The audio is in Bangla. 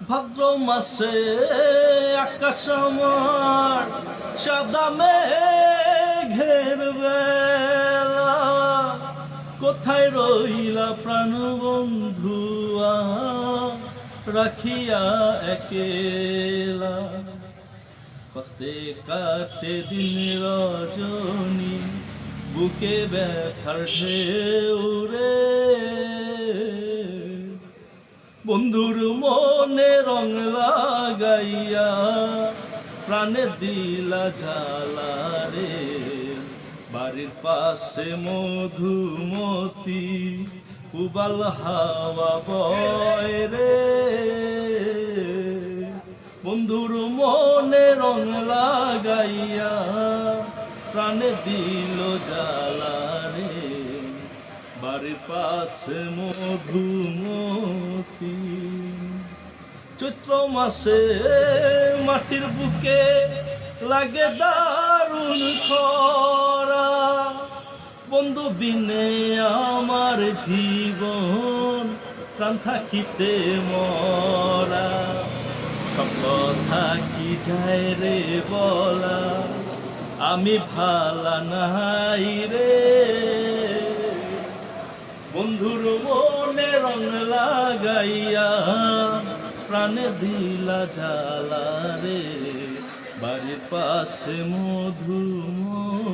ভাদ্র মাসে আকাশ আমার সাদা মেঘের বেলা, কোথায় রইলা প্রাণ বন্ধুয়া রাখিয়া একেলা। কষ্টে কাটে দিন রজনী, বুকে ব্যথার ঢেউ রে। বন্ধুর মনে রং লাগাইয়া প্রাণে দিলা জ্বালা রে। বাড়ির পাশে মধুমতি উবাল হাওয়া বয় রে। বন্ধুর মনে রং লাগাইয়া প্রাণে দিল জ্বালা রে। বাড়ির পাশে মধুমতি। চৈত্র মাসে মাটির বুকে লাগে দারুণ খরা, বন্ধু বিনে আমার জীবন প্রাণ থাকিতে মরা। সব কথা কি যায় রে বলা, আমি ভালা নাই রে। বন্ধুর মনে রং লাগাইয়া প্রাণে দিলা জ্বালা রে। বাড়ির পাশে মধুমতি।